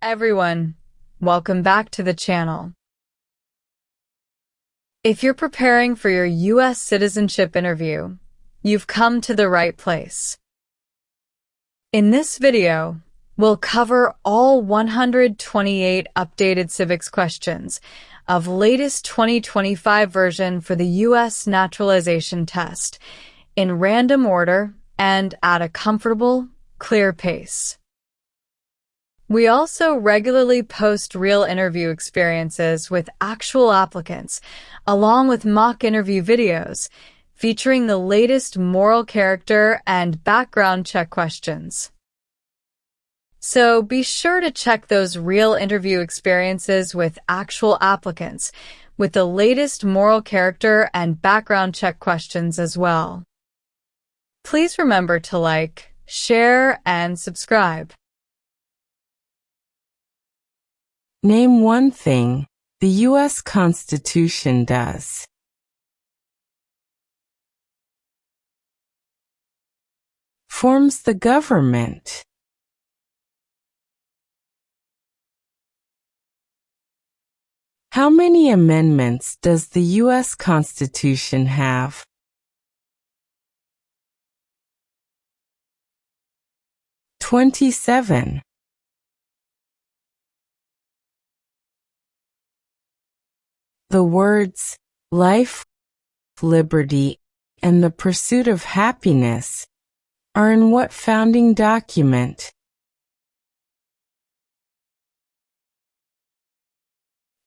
everyone, welcome back to the channel. If you're preparing for your U.S. citizenship interview, you've come to the right place. In this video, we'll cover all 128 updated civics questions of latest 2025 version for the U.S. naturalization test in random order and at a comfortable, clear pace. We also regularly post real interview experiences with actual applicants, along with mock interview videos featuring the latest moral character and background check questions. So be sure to check those real interview experiences with actual applicants with the latest moral character and background check questions as well. Please remember to like, share, and subscribe. Name one thing the U.S. Constitution does. Forms the government. How many amendments does the U.S. Constitution have? 27. The words life, liberty, and the pursuit of happiness are in what founding document?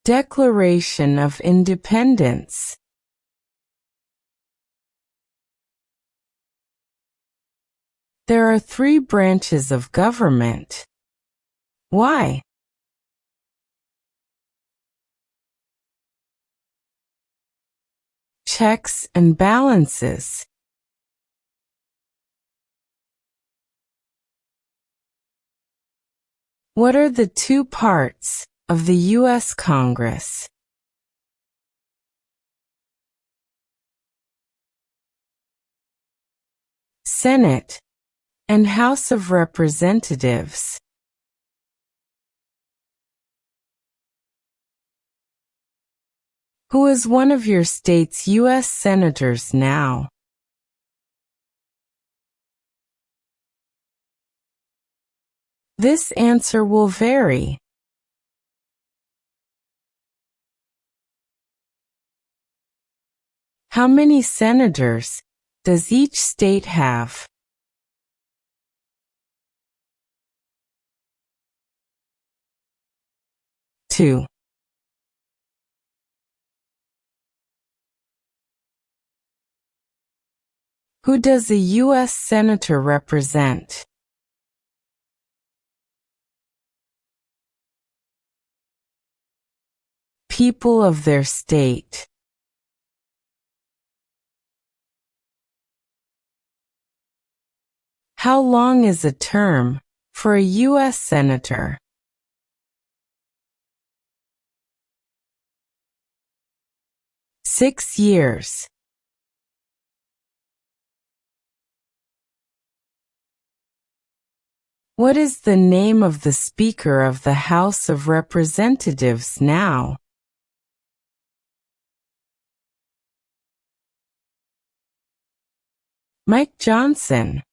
Declaration of Independence. There are 3 branches of government. Why? Checks and balances. What are the 2 parts of the U.S. Congress? Senate and House of Representatives. Who is one of your state's U.S. senators now? This answer will vary. How many senators does each state have? 2. Who does a U.S. senator represent? People of their state. How long is a term for a U.S. senator? 6 years. What is the name of the Speaker of the House of Representatives now? Mike Johnson.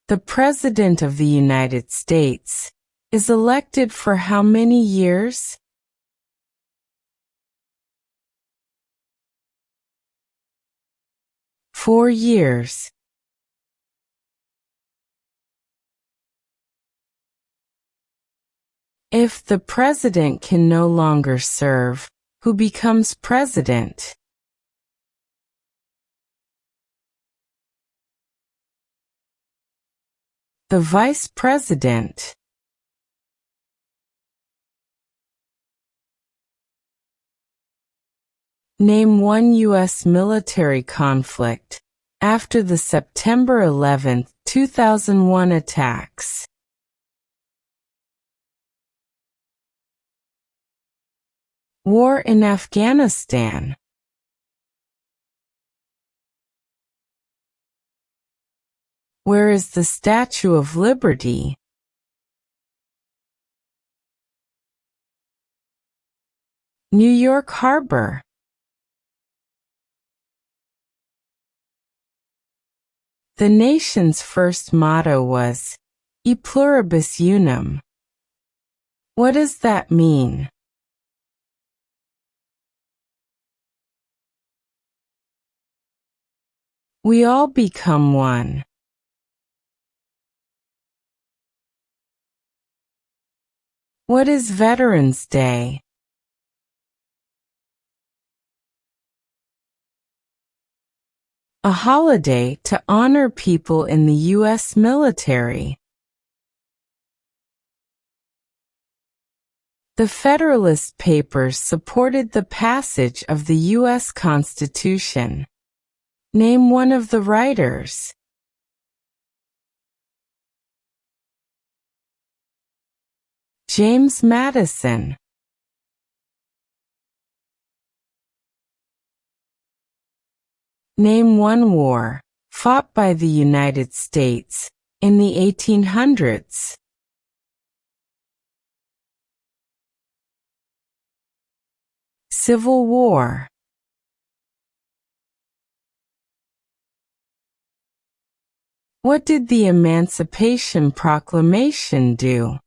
The President of the United States is elected for how many years? 4 years. If the president can no longer serve, who becomes president? The vice president. Name one U.S. military conflict after the September 11, 2001 attacks. War in Afghanistan. Where is the Statue of Liberty? New York Harbor. The nation's first motto was, E pluribus unum. What does that mean? We all become one. What is Veterans Day? A holiday to honor people in the U.S. military. The Federalist Papers supported the passage of the U.S. Constitution. Name one of the writers. James Madison. Name one war fought by the United States in the 1800s. Civil War. What did the Emancipation Proclamation do?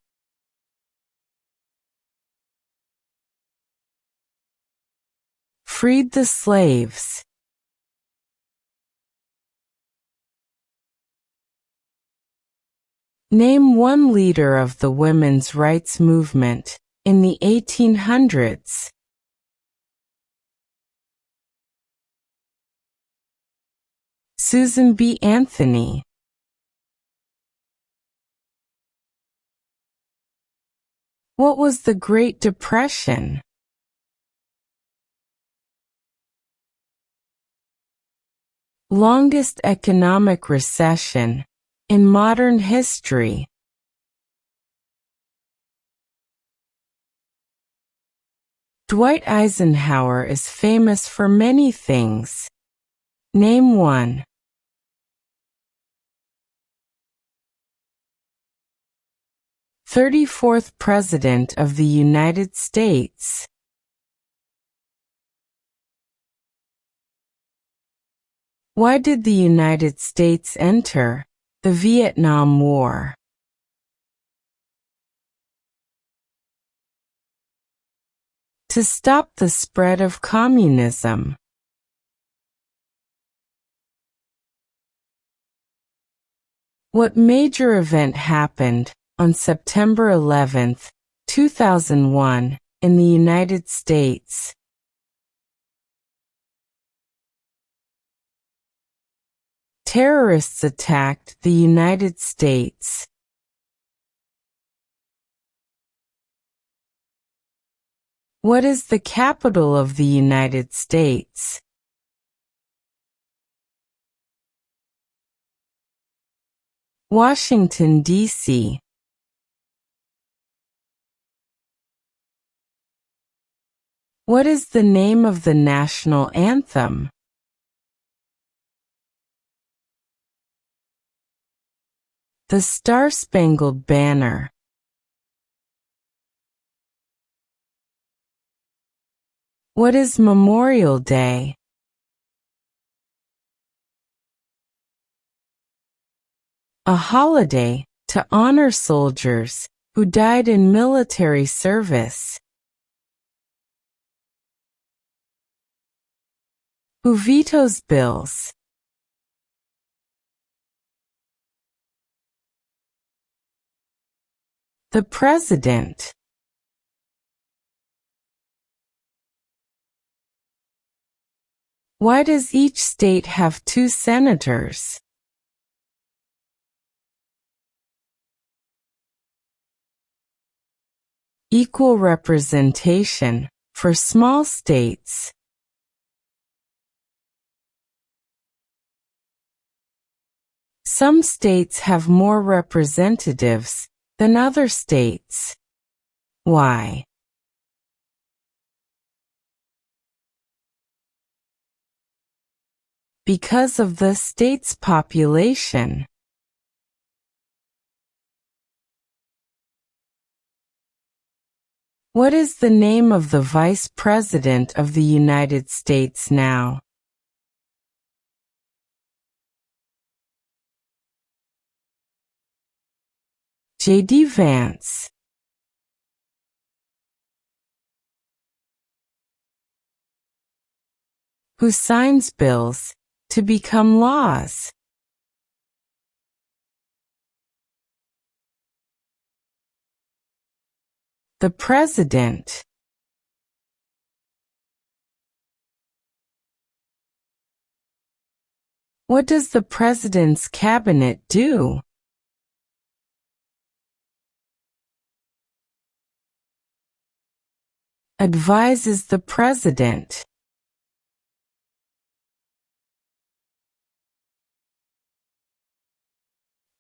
Freed the slaves. Name one leader of the women's rights movement in the 1800s. Susan B. Anthony. What was the Great Depression? Longest economic recession in modern history. Dwight Eisenhower is famous for many things. Name one. 34th President of the United States. Why did the United States enter the Vietnam War? To stop the spread of communism. What major event happened on September 11, 2001, in the United States? Terrorists attacked the United States. What is the capital of the United States? Washington, D.C. What is the name of the national anthem? The Star-Spangled Banner. What is Memorial Day? A holiday to honor soldiers who died in military service. Who vetoes bills? The President. Why does each state have 2 senators? Equal representation for small states. Some states have more representatives than other states. Why? Because of the state's population. What is the name of the Vice President of the United States now? J.D. Vance. Who signs bills to become laws? The President. What does the President's cabinet do? Advises the President.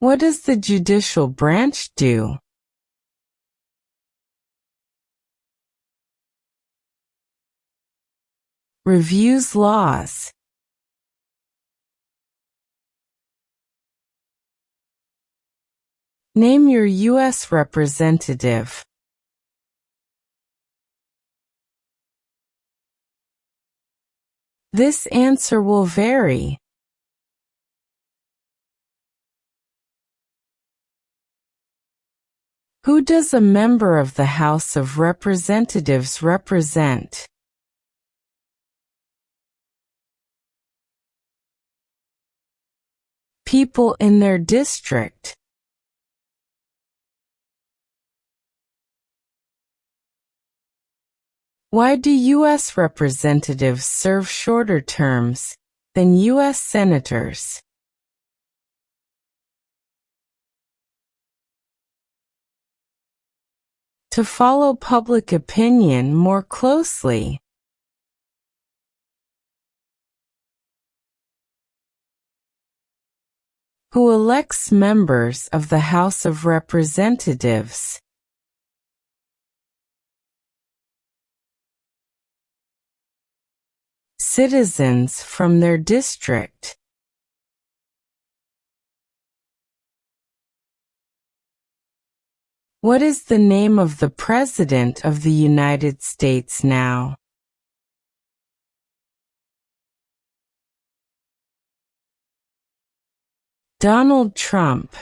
What does the judicial branch do? Reviews laws. Name your U.S. representative. This answer will vary. Who does a member of the House of Representatives represent? People in their district. Why do U.S. representatives serve shorter terms than U.S. senators? To follow public opinion more closely. Who elects members of the House of Representatives? Citizens from their district. What is the name of the President of the United States now? Donald Trump.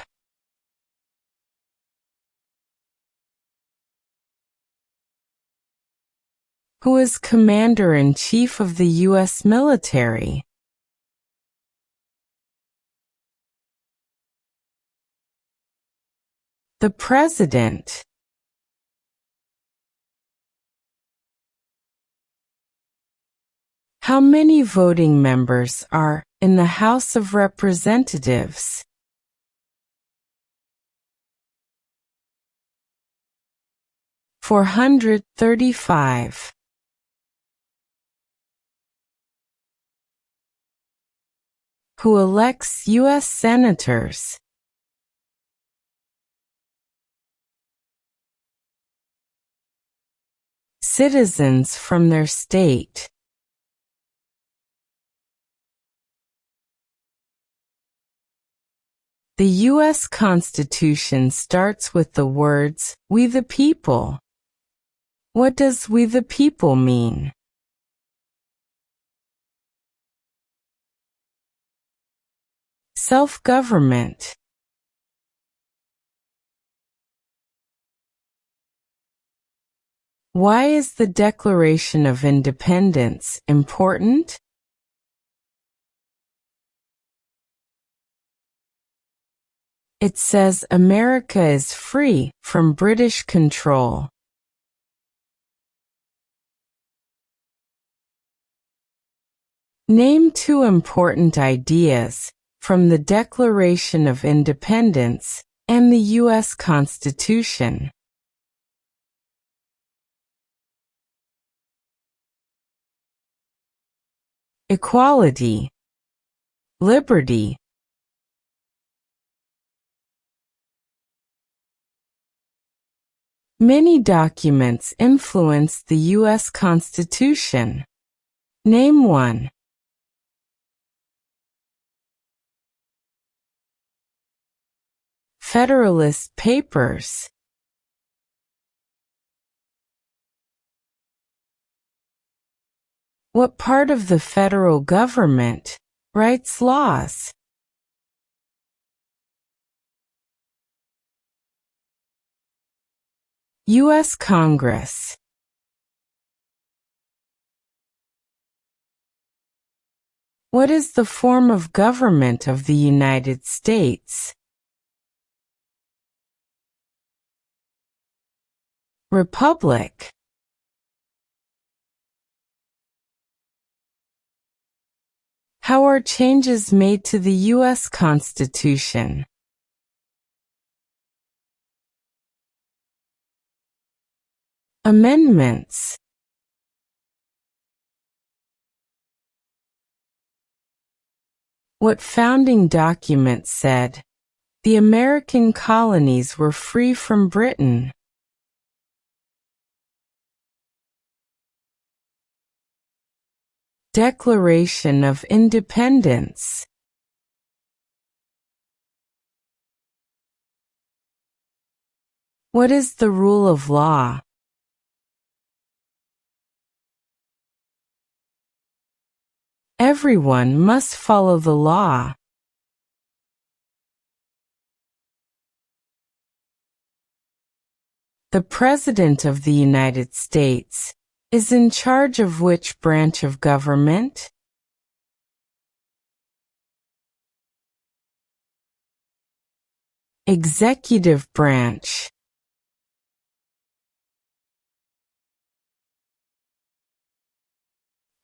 Who is Commander-in-Chief of the U.S. military? The President. How many voting members are in the House of Representatives? 435. Who elects U.S. senators? Citizens from their state. The U.S. Constitution starts with the words, "We the people." What does "we the people" mean? Self-government. Why is the Declaration of Independence important? It says America is free from British control. Name two important ideas from the Declaration of Independence and the U.S. Constitution. Equality. Liberty. Many documents influence the U.S. Constitution. Name one. Federalist Papers. What part of the federal government writes laws? U.S. Congress. What is the form of government of the United States? Republic. How are changes made to the U.S. Constitution? Amendments. What founding document said, "The American colonies were free from Britain"? Declaration of Independence. What is the rule of law? Everyone must follow the law. The President of the United States is in charge of which branch of government? Executive branch.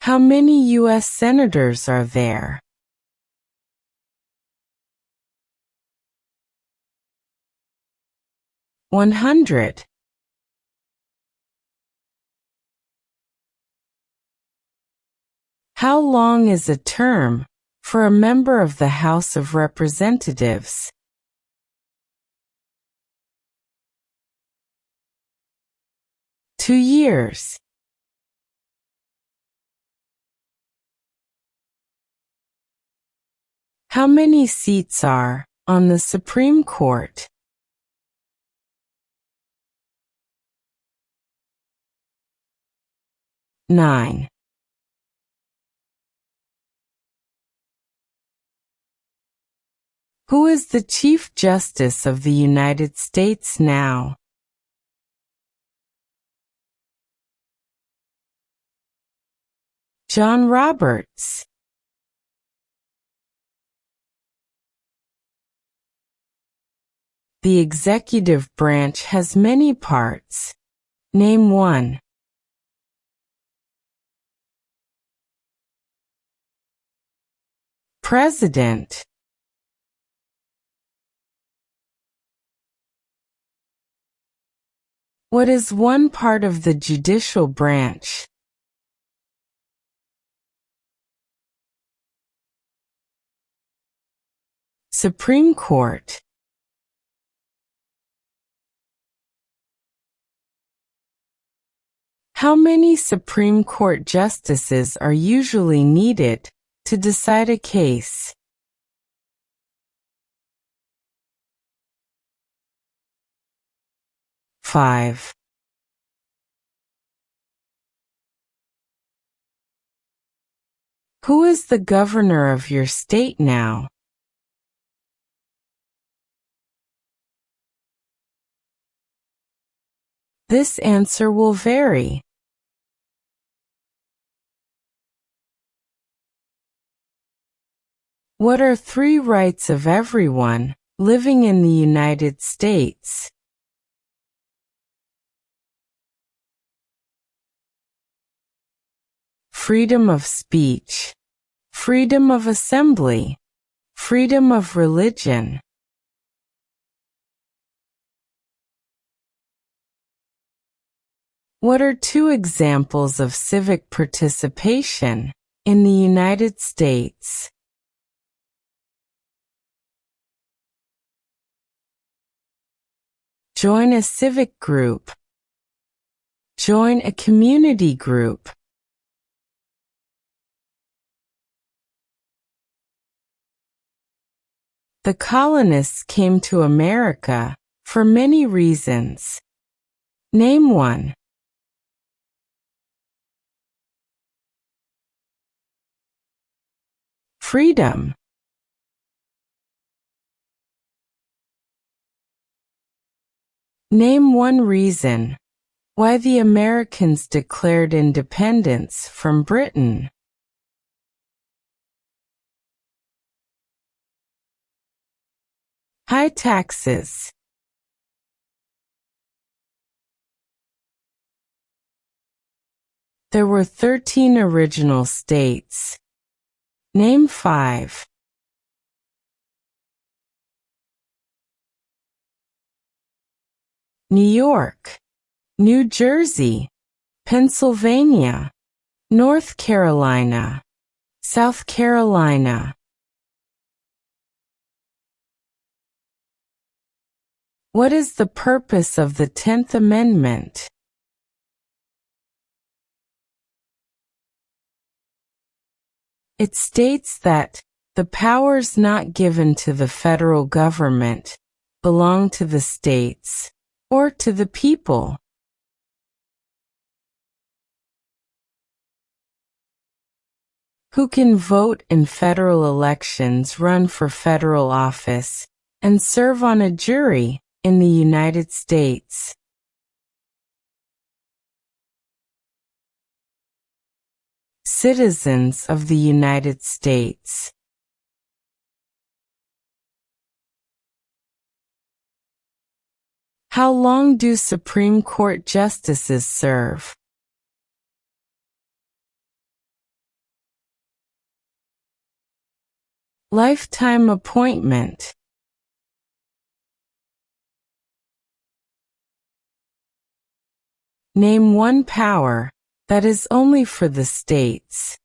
How many U.S. senators are there? (100). How long is a term for a member of the House of Representatives? 2 years. How many seats are on the Supreme Court? 9. Who is the Chief Justice of the United States now? John Roberts. The executive branch has many parts. Name one. President. What is one part of the judicial branch? Supreme Court. How many Supreme Court justices are usually needed to decide a case? 5. Who is the governor of your state now? This answer will vary. What are 3 rights of everyone living in the United States? Freedom of speech, freedom of assembly, freedom of religion. What are 2 examples of civic participation in the United States? Join a civic group. Join a community group. The colonists came to America for many reasons. Name one. Freedom. Name one reason why the Americans declared independence from Britain. High taxes. There were 13 original states. Name 5. New York, New Jersey, Pennsylvania, North Carolina, South Carolina. What is the purpose of the 10th Amendment? It states that the powers not given to the federal government belong to the states or to the people. Who can vote in federal elections, run for federal office, and serve on a jury in the United States? Citizens of the United States. How long do Supreme Court justices serve? Lifetime appointment. Name one power that is only for the states.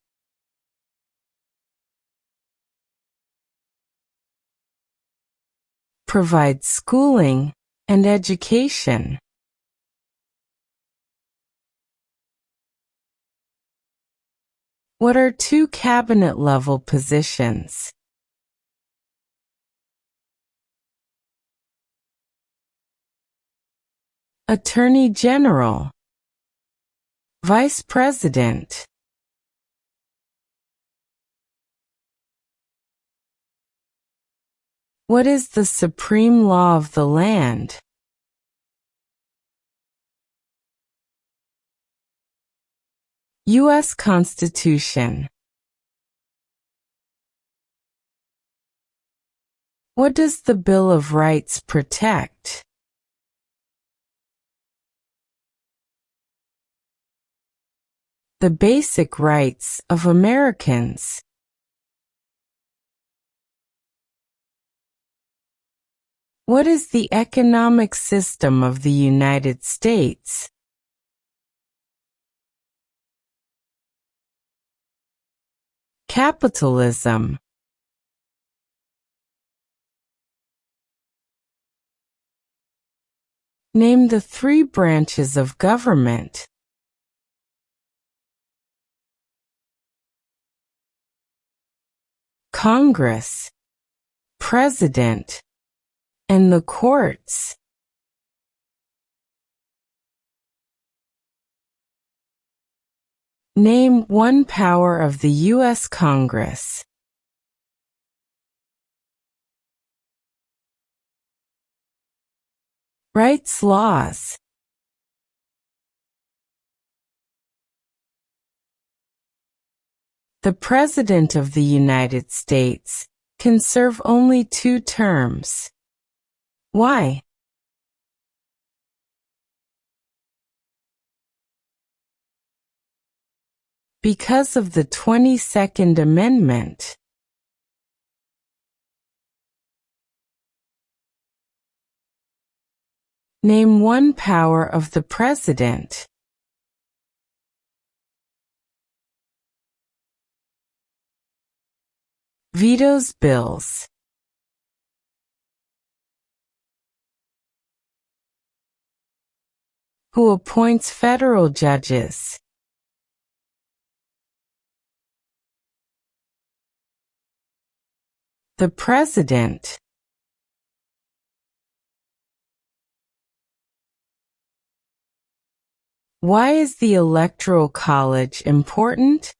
Provide schooling and education. What are 2 cabinet-level positions? Attorney General, Vice President. What is the supreme law of the land? U.S. Constitution. What does the Bill of Rights protect? The basic rights of Americans. What is the economic system of the United States? Capitalism. Name the 3 branches of government. Congress, President, and the courts. Name one power of the U.S. Congress. Writes laws. The President of the United States can serve only 2 terms. Why? Because of the 22nd Amendment. Name one power of the President. Vetoes bills. Who appoints federal judges? The President. Why is the Electoral College important?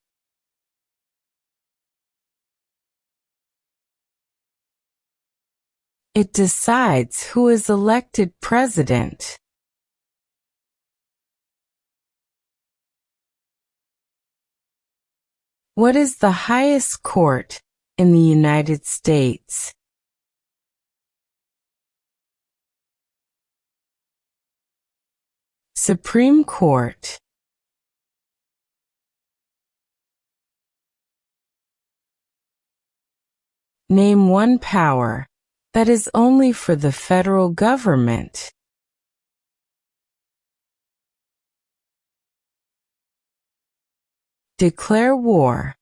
It decides who is elected president. What is the highest court in the United States? Supreme Court. Name one power that is only for the federal government. Declare war.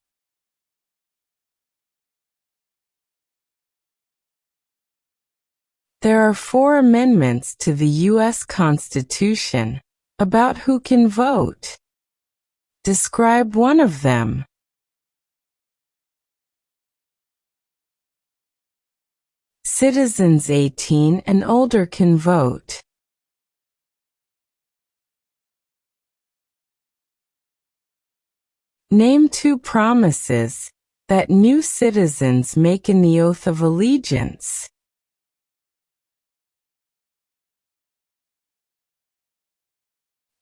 There are 4 amendments to the U.S. Constitution about who can vote. Describe one of them. Citizens 18 and older can vote. Name 2 promises that new citizens make in the oath of allegiance.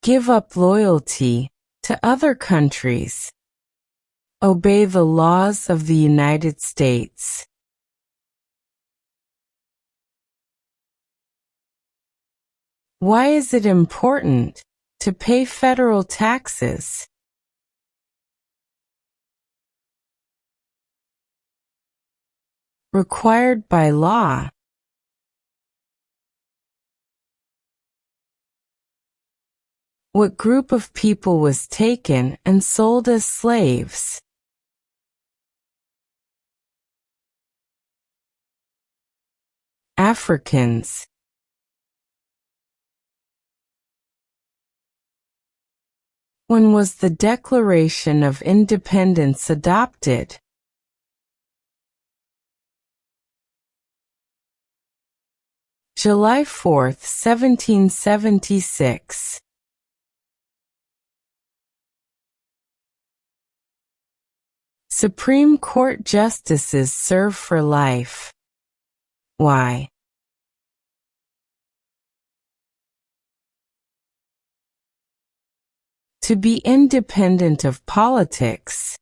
Give up loyalty to other countries. Obey the laws of the United States. Why is it important to pay federal taxes? Required by law. What group of people was taken and sold as slaves? Africans. When was the Declaration of Independence adopted? July 4, 1776. Supreme Court justices serve for life. Why? To be independent of politics.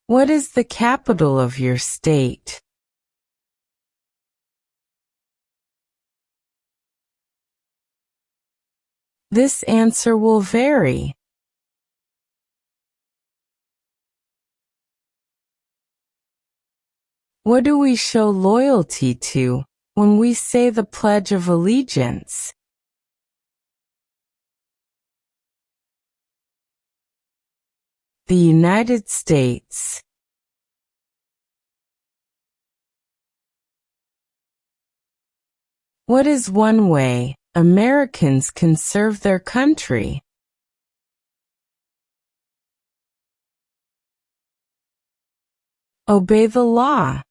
What is the capital of your state? This answer will vary. What do we show loyalty to when we say the Pledge of Allegiance? The United States. What is one way Americans can serve their country? Obey the law.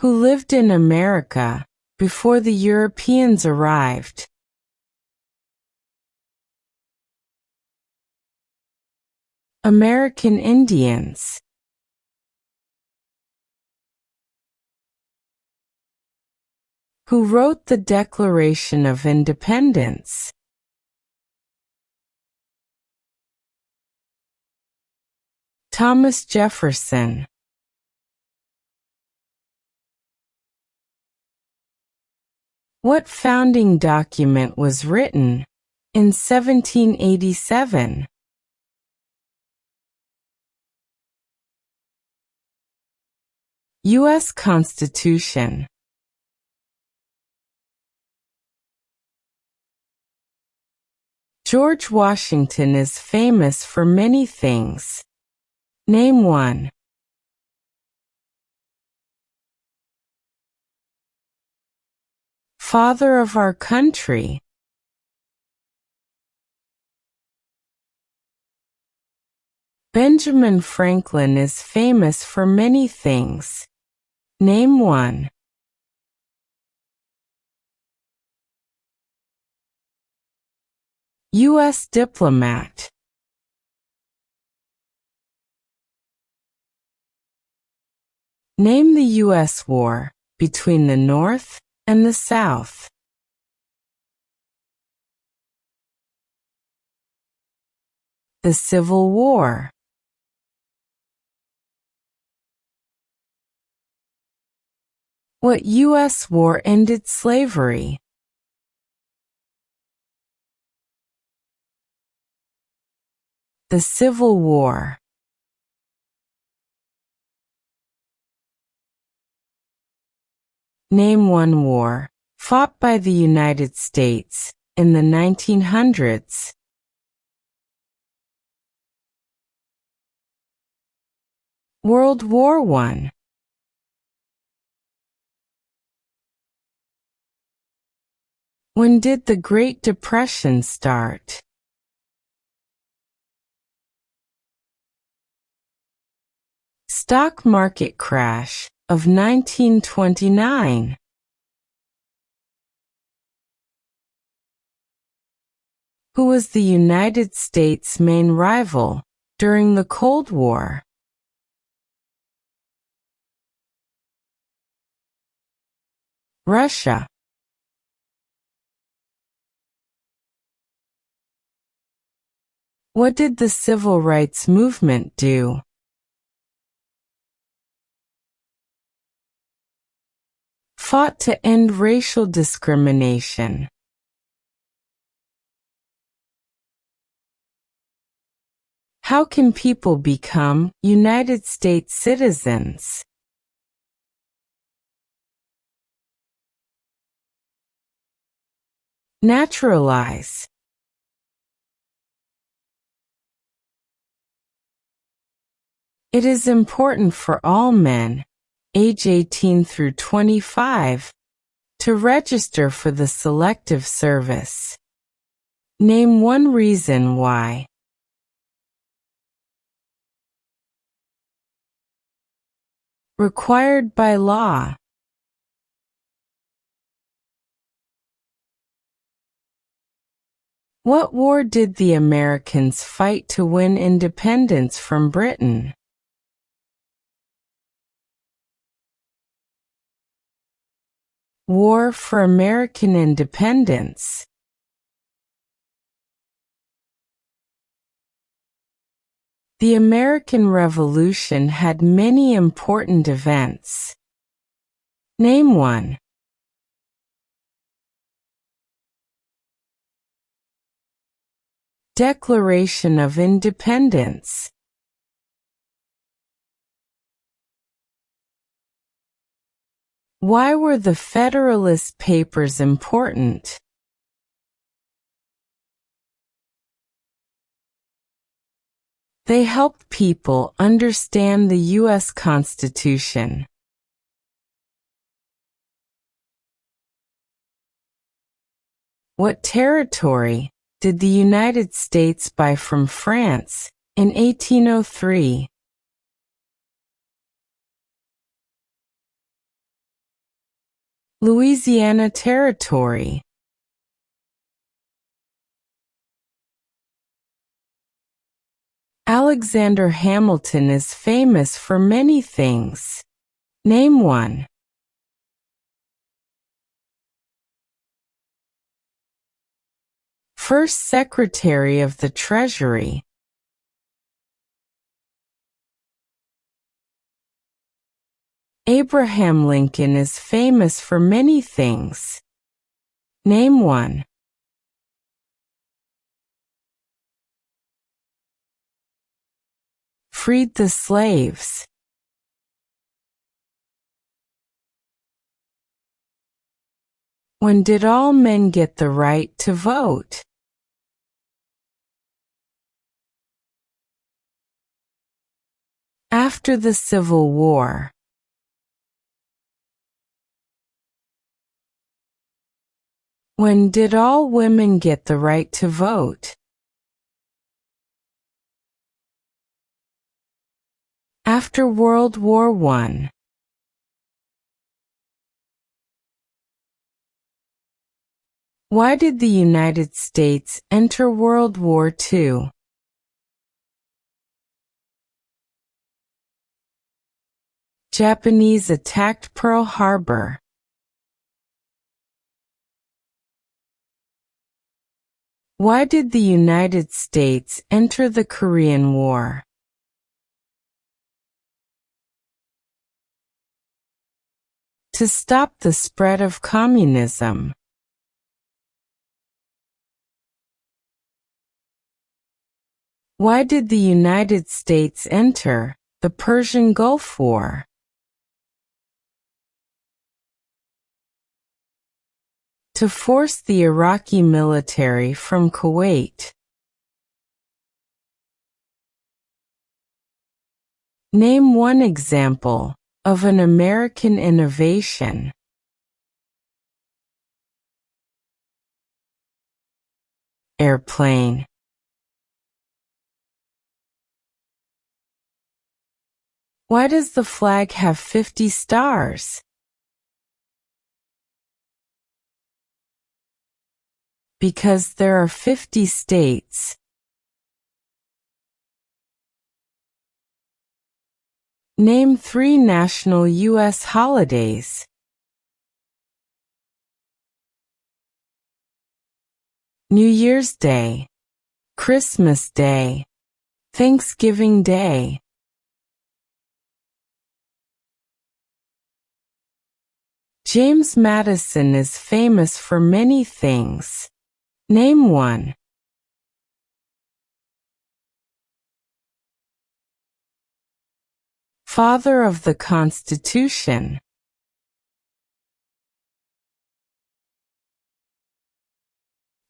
Who lived in America before the Europeans arrived? American Indians. Who wrote the Declaration of Independence? Thomas Jefferson. What founding document was written in 1787? U.S. Constitution. George Washington is famous for many things. Name one. Father of our country. Benjamin Franklin is famous for many things. Name one. U.S. diplomat. Name the U.S. war between the North and the South. The Civil War. What U.S. war ended slavery? The Civil War. Name one war fought by the United States in the 1900s. World War I. When did the Great Depression start? Stock market crash of 1929. Who was the United States' main rival during the Cold War? Russia. What did the civil rights movement do? Fought to end racial discrimination. How can people become United States citizens? Naturalize. It is important for all men, age 18 through 25, to register for the Selective Service. Name one reason why. Required by law. What war did the Americans fight to win independence from Britain? War for American Independence. The American Revolution had many important events. Name one. Declaration of Independence. Why were the Federalist Papers important? They helped people understand the U.S. Constitution. What territory did the United States buy from France in 1803? Louisiana Territory. Alexander Hamilton is famous for many things. Name one. First Secretary of the Treasury. Abraham Lincoln is famous for many things. Name one. Freed the slaves. When did all men get the right to vote? After the Civil War. When did all women get the right to vote? After World War I. Why did the United States enter World War II? Japanese attacked Pearl Harbor. Why did the United States enter the Korean War? To stop the spread of communism. Why did the United States enter the Persian Gulf War? To force the Iraqi military from Kuwait. Name one example of an American innovation. Airplane. Why does the flag have 50 stars? Because there are 50 states. Name 3 national U.S. holidays. New Year's Day, Christmas Day, Thanksgiving Day. James Madison is famous for many things. Name one. Father of the Constitution.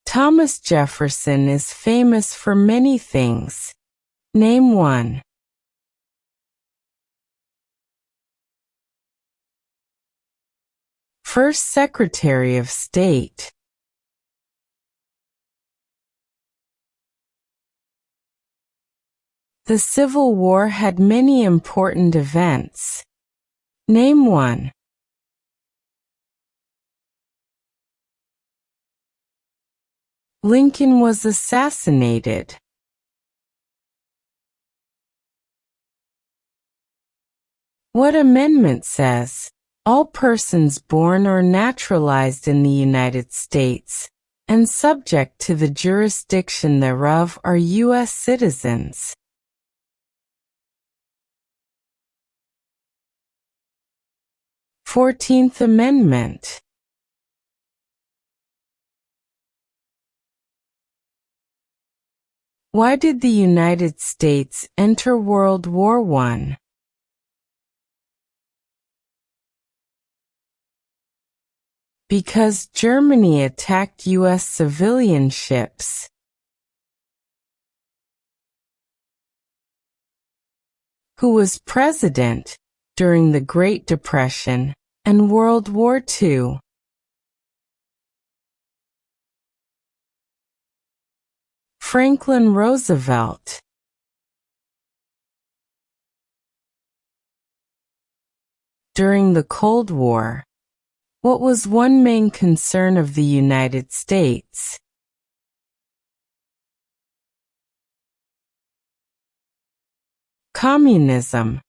Thomas Jefferson is famous for many things. Name one. First Secretary of State. The Civil War had many important events. Name one. Lincoln was assassinated. What amendment says, all persons born or naturalized in the United States, and subject to the jurisdiction thereof are U.S. citizens? 14th Amendment. Why did the United States enter World War I? Because Germany attacked U.S. civilian ships. Who was president during the Great Depression and World War II? Franklin Roosevelt. During the Cold War, what was one main concern of the United States? Communism.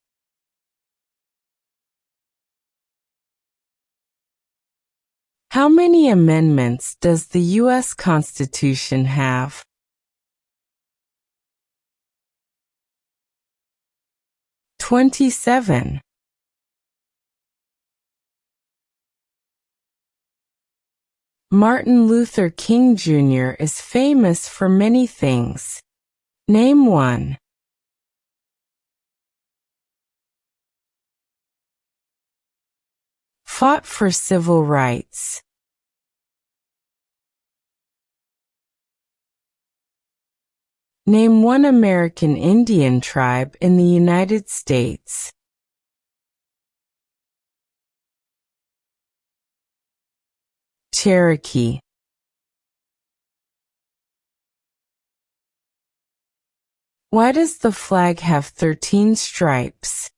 How many amendments does the U.S. Constitution have? 27. Martin Luther King Jr. is famous for many things. Name one. Fought for civil rights. Name one American Indian tribe in the United States. Cherokee. Why does the flag have 13 stripes?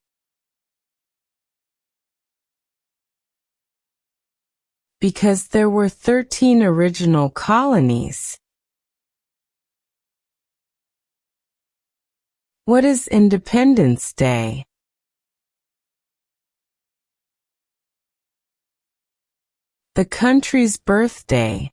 Because there were 13 original colonies. What is Independence Day? The country's birthday.